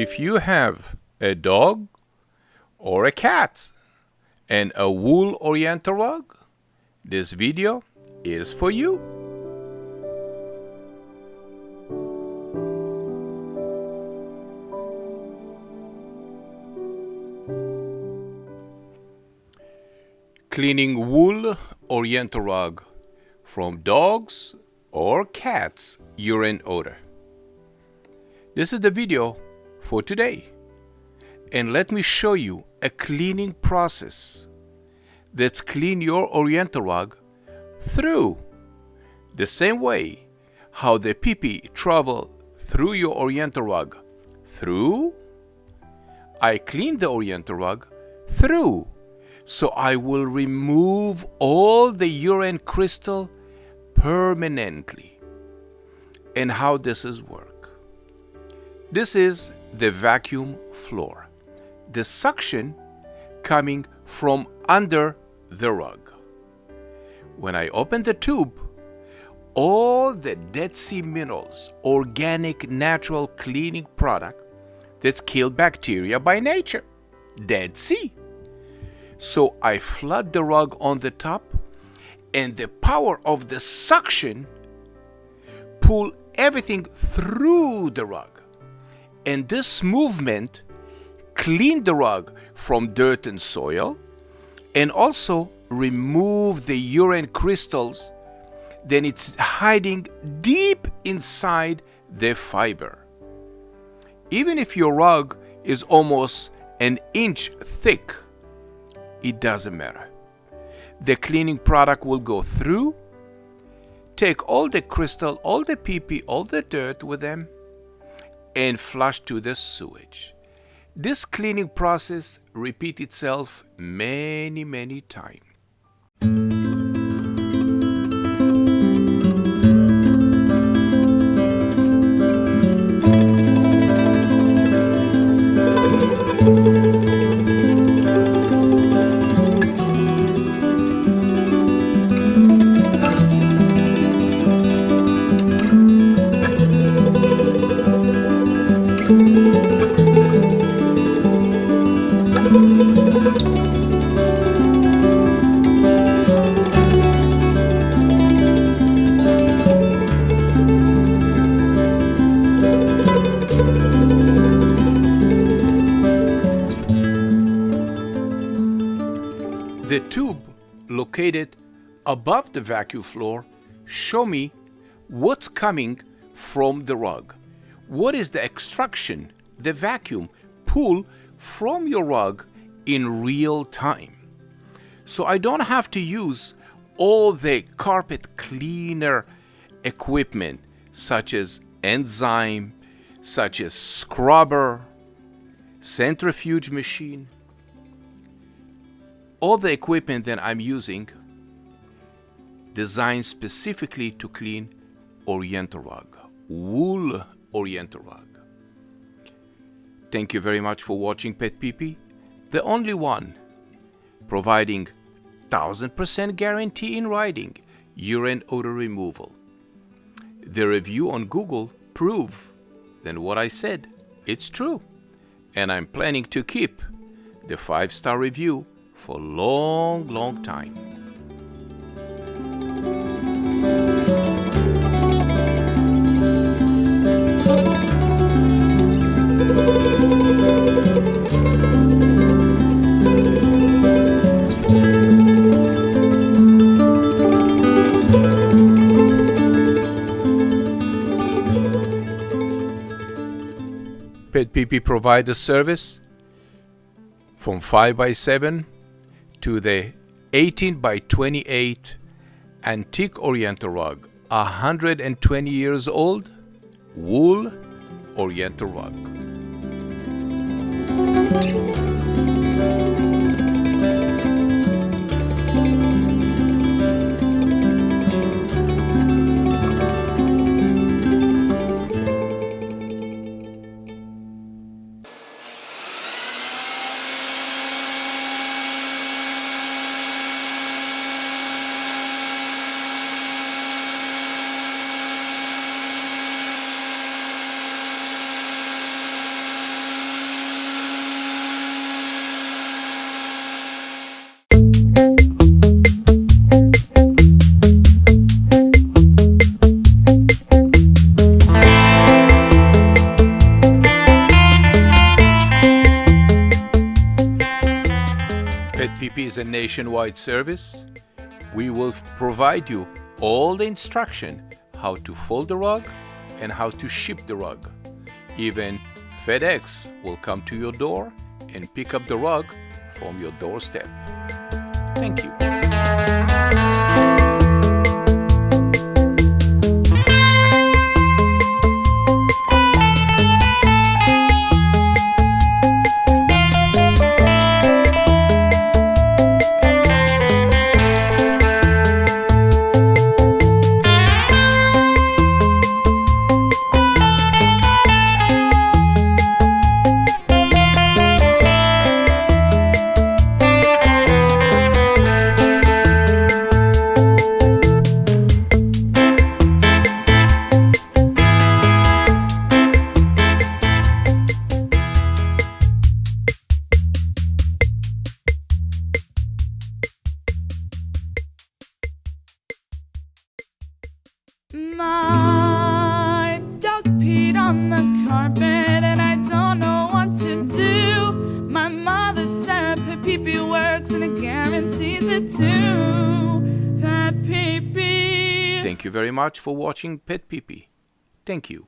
If you have a dog or a cat and a wool Oriental rug, this video is for you. Cleaning wool Oriental rug from dogs or cats' urine odor. This is the video for today, and let me show you a cleaning process that's clean your Oriental rug through the same way how the pee-pee travel through your Oriental rug through. I clean the Oriental rug through, so I will remove all the urine crystal permanently. And how this is work. This is the vacuum floor. The suction coming from under the rug. When I open the tube, all the Dead Sea minerals, organic, natural cleaning product that's killed bacteria by nature, Dead Sea. So I flood the rug on the top, and the power of the suction pull everything through the rug. And this movement clean the rug from dirt and soil, and also remove the urine crystals then it's hiding deep inside the fiber. Even if your rug is almost an inch thick, it doesn't matter. The cleaning product will go through, take all the crystal, all the pee-pee, all the dirt with them, and flush to the sewage. This cleaning process repeats itself many, many times. The tube located above the vacuum floor show me what's coming from the rug. What is the extraction, the vacuum pull from your rug in real time. So I don't have to use all the carpet cleaner equipment such as enzyme, such as scrubber, centrifuge machine. All the equipment that I'm using designed specifically to clean Oriental rug, wool Oriental rug. Thank you very much for watching PetPeePee, the only one providing 1000% guarantee in writing urine odor removal. The review on Google prove that what I said, it's true. And I'm planning to keep the 5-star review for a long, long time. PetPeePee provides a service from 5x7 to the 18x28 antique Oriental rug, 120 years old, wool Oriental rug. a nationwide service. We will provide you all the instruction how to fold the rug and how to ship the rug. Even FedEx will come to your door and pick up the rug from your doorstep. Thank you. My dog peed on the carpet and I don't know what to do. My mother said PetPeePee works and it guarantees it too. PetPeePee. Thank you very much for watching PetPeePee. Thank you.